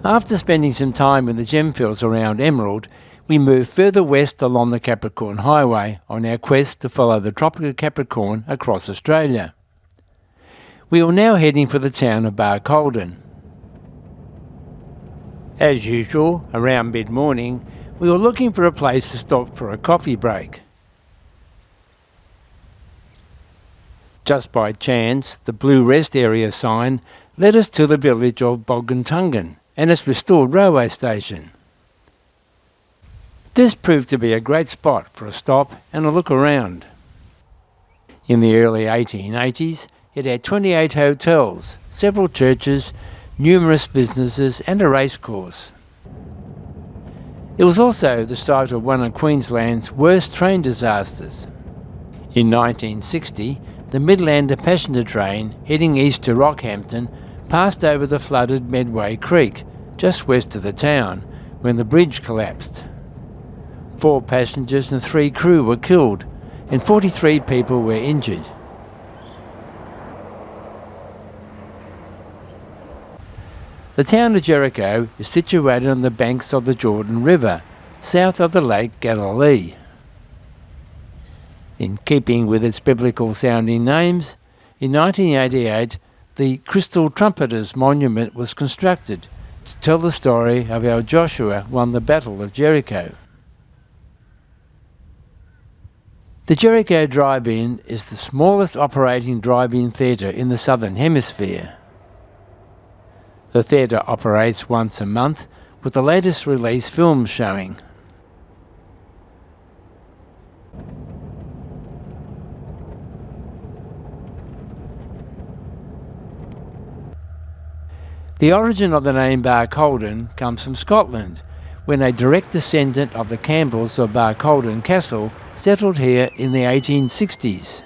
After spending some time in the gemfields around Emerald, we moved further west along the Capricorn Highway on our quest to follow the Tropic of Capricorn across Australia. We were now heading for the town of Barcaldine. As usual, around mid-morning, we were looking for a place to stop for a coffee break. Just by chance, the blue rest area sign led us to the village of Barcaldine and its restored railway station. This proved to be a great spot for a stop and a look around. In the early 1880s, it had 28 hotels, several churches, numerous businesses and a racecourse. It was also the site of one of Queensland's worst train disasters. In 1960, the Midlander passenger train heading east to Rockhampton passed over the flooded Medway Creek, just west of the town, when the bridge collapsed. 4 passengers and 3 crew were killed, and 43 people were injured. The town of Jericho is situated on the banks of the Jordan River, south of the Lake Galilee. In keeping with its biblical-sounding names, in 1988 the Crystal Trumpeters Monument was constructed to tell the story of how Joshua won the Battle of Jericho. The Jericho Drive-In is the smallest operating drive-in theatre in the Southern Hemisphere. The theatre operates once a month with the latest release films showing. The origin of the name Barcaldine comes from Scotland, when a direct descendant of the Campbells of Barcaldine Castle settled here in the 1860s.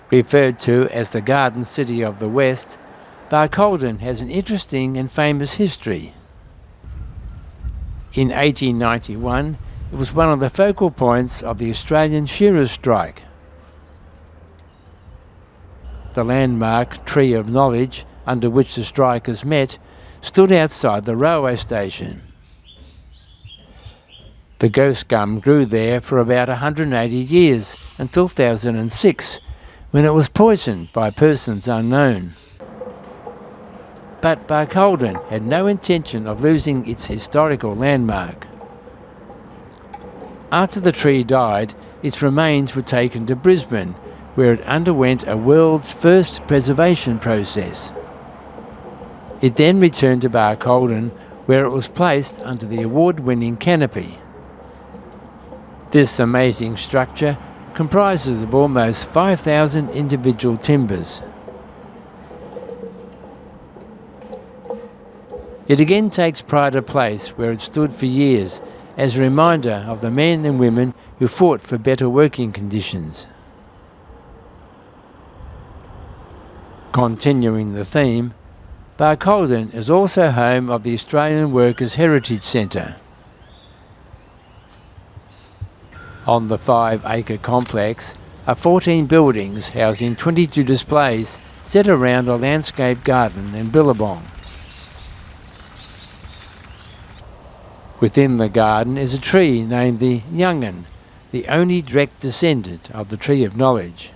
Referred to as the Garden City of the West, Barcaldine has an interesting and famous history. In 1891, it was one of the focal points of the Australian Shearers Strike. The landmark Tree of Knowledge, under which the strikers met, stood outside the railway station. The ghost gum grew there for about 180 years until 2006, when it was poisoned by persons unknown. But Barcaldine had no intention of losing its historical landmark. After the tree died, its remains were taken to Brisbane, where it underwent a world's first preservation process. It then returned to Barcaldine, where it was placed under the award-winning canopy. This amazing structure comprises of almost 5,000 individual timbers. It again takes pride of place where it stood for years as a reminder of the men and women who fought for better working conditions. Continuing the theme, Barcaldine is also home of the Australian Workers' Heritage Centre. On the 5-acre complex are 14 buildings housing 22 displays set around a landscape garden and billabong. Within the garden is a tree named the Young'un, the only direct descendant of the Tree of Knowledge.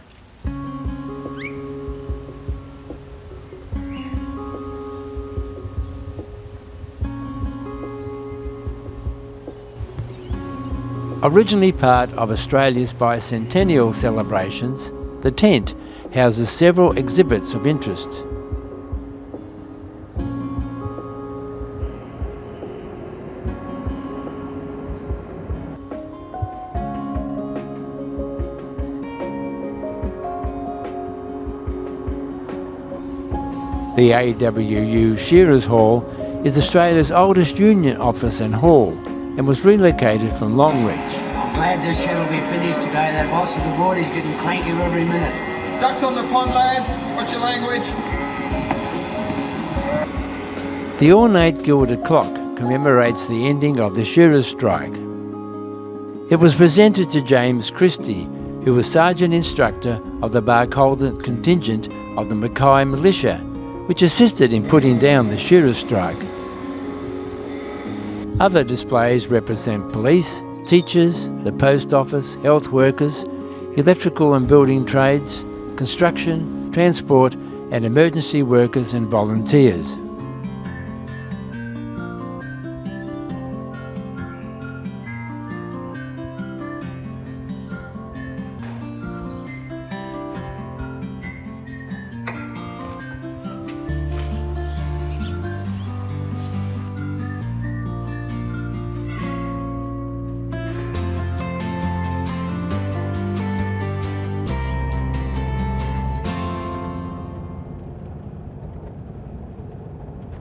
Originally part of Australia's bicentennial celebrations, the tent houses several exhibits of interest. The AWU Shearers Hall is Australia's oldest union office and hall, and was relocated from Longreach. I'm glad this shit will be finished today. That boss of the board is getting crankier every minute. Ducks on the pond, lads. What's your language? The ornate gilded clock commemorates the ending of the Shearers Strike. It was presented to James Christie, who was Sergeant Instructor of the Barcaldine contingent of the Mackay Militia, which assisted in putting down the Shearers Strike. Other displays represent police, teachers, the post office, health workers, electrical and building trades, construction, transport and emergency workers and volunteers.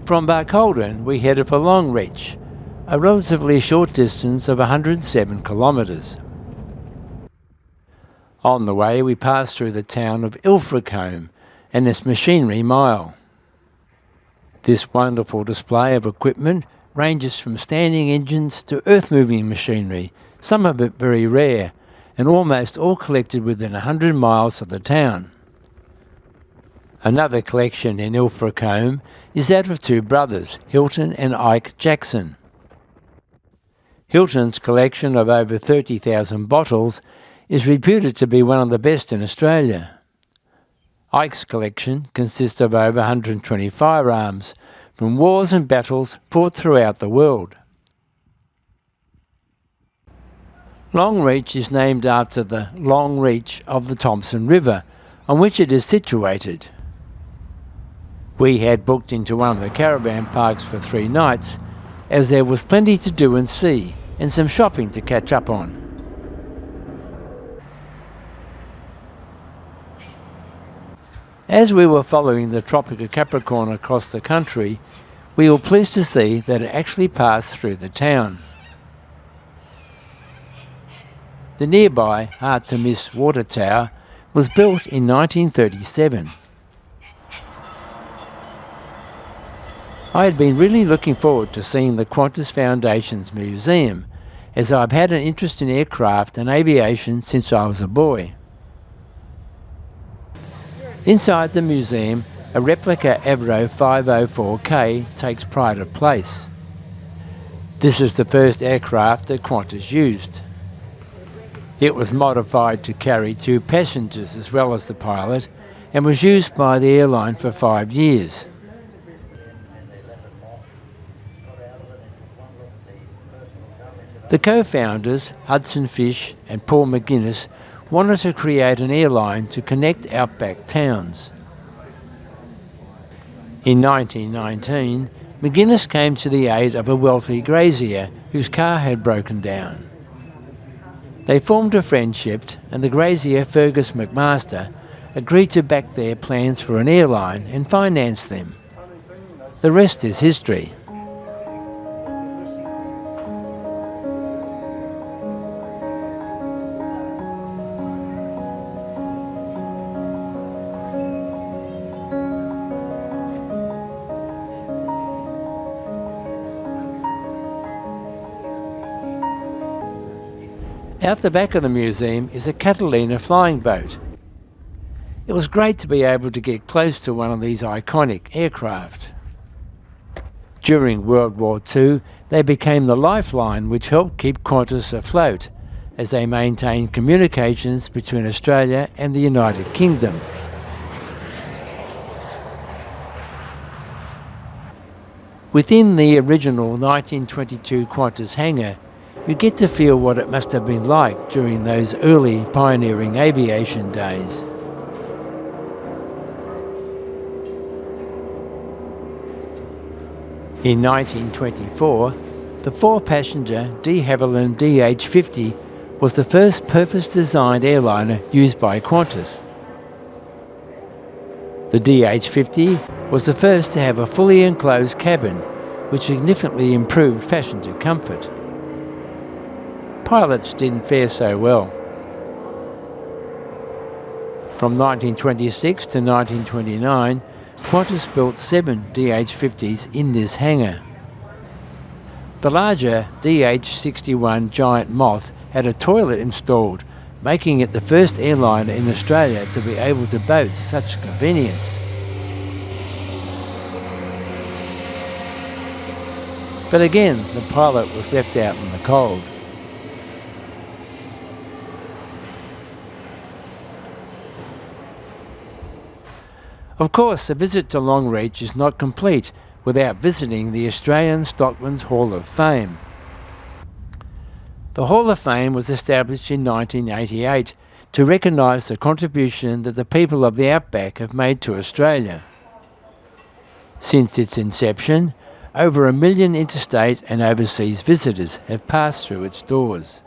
From Barcaldine, we headed for Longreach, a relatively short distance of 107 kilometres. On the way, we passed through the town of Ilfracombe and its machinery mile. This wonderful display of equipment ranges from standing engines to earth-moving machinery, some of it very rare, and almost all collected within 100 miles of the town. Another collection in Ilfracombe is that of two brothers, Hilton and Ike Jackson. Hilton's collection of over 30,000 bottles is reputed to be one of the best in Australia. Ike's collection consists of over 120 firearms from wars and battles fought throughout the world. Longreach is named after the Longreach of the Thomson River, on which it is situated. We had booked into one of the caravan parks for 3 nights, as there was plenty to do and see, and some shopping to catch up on. As we were following the Tropic of Capricorn across the country, we were pleased to see that it actually passed through the town. The nearby hard-to-miss water tower was built in 1937. I had been really looking forward to seeing the Qantas Foundation's museum, as I've had an interest in aircraft and aviation since I was a boy. Inside the museum, a replica Avro 504K takes pride of place. This is the first aircraft that Qantas used. It was modified to carry 2 passengers as well as the pilot, and was used by the airline for 5 years. The co-founders, Hudson Fysh and Paul McGuinness, wanted to create an airline to connect outback towns. In 1919, McGuinness came to the aid of a wealthy grazier whose car had broken down. They formed a friendship, and the grazier, Fergus McMaster, agreed to back their plans for an airline and finance them. The rest is history. Out the back of the museum is a Catalina flying boat. It was great to be able to get close to one of these iconic aircraft. During World War II, they became the lifeline which helped keep Qantas afloat, as they maintained communications between Australia and the United Kingdom. Within the original 1922 Qantas hangar, you get to feel what it must have been like during those early pioneering aviation days. In 1924, the 4-passenger de Havilland DH-50 was the first purpose-designed airliner used by Qantas. The DH-50 was the first to have a fully enclosed cabin, which significantly improved passenger comfort. Pilots didn't fare so well. From 1926 to 1929, Qantas built 7 DH-50s in this hangar. The larger DH-61 Giant Moth had a toilet installed, making it the first airliner in Australia to be able to boast such convenience. But again, the pilot was left out in the cold. Of course, a visit to Longreach is not complete without visiting the Australian Stockman's Hall of Fame. The Hall of Fame was established in 1988 to recognise the contribution that the people of the outback have made to Australia. Since its inception, over 1 million interstate and overseas visitors have passed through its doors.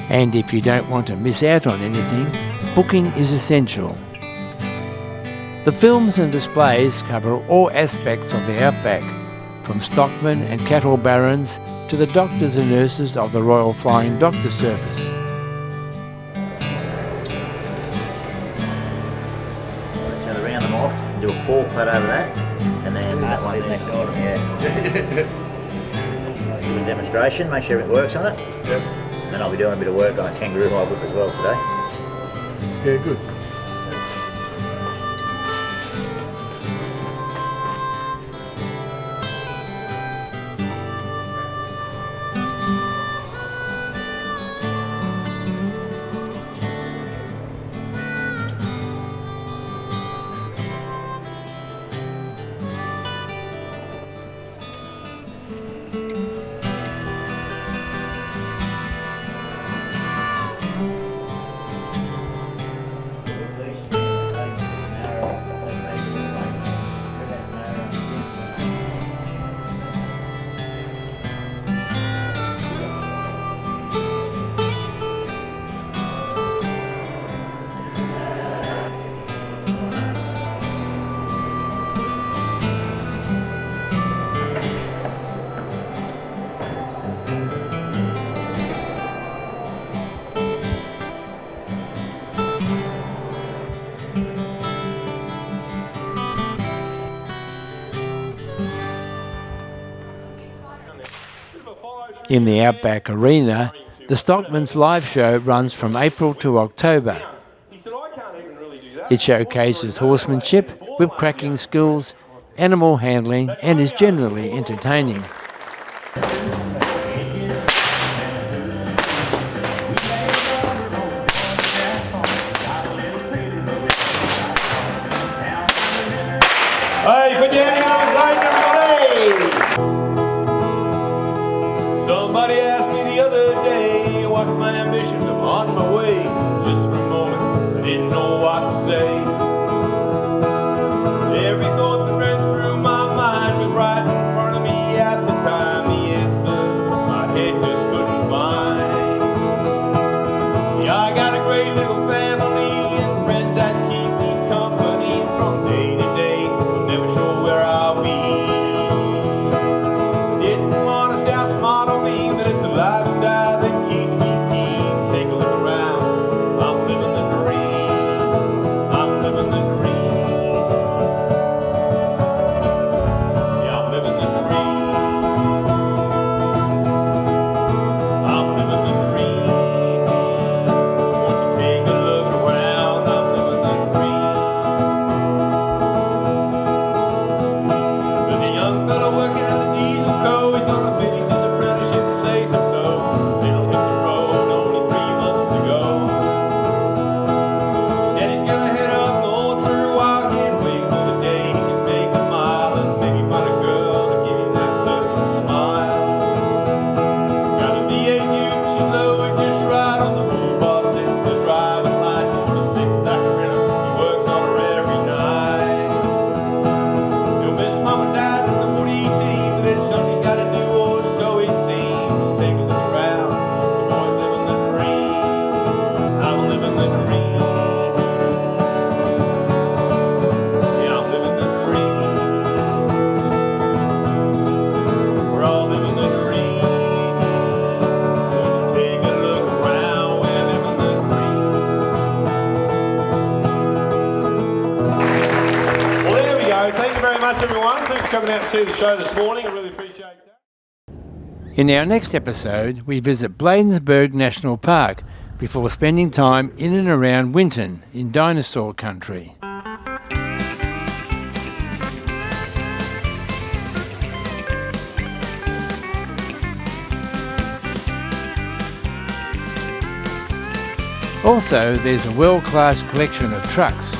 And if you don't want to miss out on anything, booking is essential. The films and displays cover all aspects of the outback, from stockmen and cattle barons to the doctors and nurses of the Royal Flying Doctor Service. So to round them off, do a 4 plat over that, and then that one next item, yeah. Do a demonstration, make sure everything works on it. Yep. And then I'll be doing a bit of work on a kangaroo hide whip as well today. Yeah, good. In the Outback Arena, the Stockman's live show runs from April to October. It showcases horsemanship, whip-cracking skills, animal handling, and is generally entertaining. Hey, put your hand up and light everybody! Somebody asked me the other day, what's my ambition? I'm on my way. Just for a moment, I didn't know what to say. Every thought that ran through my mind was right in front of me at the time. The answer my head just couldn't find. See, I got a great little family and friends that keep me company from day to day. I'm never sure where I'll be. Didn't want to sound smart on me, but it's a lifestyle that keeps me keen. Take a look around, I'm living the dream. I'm living the dream. Yeah, I'm living the dream. I'm living the dream. Won't you take a look around, I'm living the dream. With a young fellow working at the diesel co, he's gonna finish his apprenticeship and say some dough. Then he'll hit the road, only 3 months to go. He said he's gonna head up north for a while, get away for the day. He can make a mile and maybe find a girl to give him that certain smile. Got a V8 Ute, she's loaded just right on the bull boss. It's the driving license for the 6-stacker in her. He works on her every night. He'll miss mom and dad and the footy team, but it's something he's gotta do, or so it seems. Take a look around, the boy's living the dream. I'm living the dream. Yeah, I'm living the dream. We're all living the dream. Won't you take a look around, we're living the dream. Well, there we go. Thank you very much, everyone. Thanks for coming out to see the show this morning. I really appreciate that. In our next episode, we visit Bladensburg National Park before spending time in and around Winton in dinosaur country. Also, there's a world-class collection of trucks.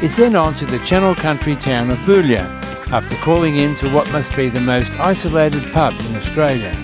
It's then on to the Channel Country town of Boolia, after calling in to what must be the most isolated pub in Australia.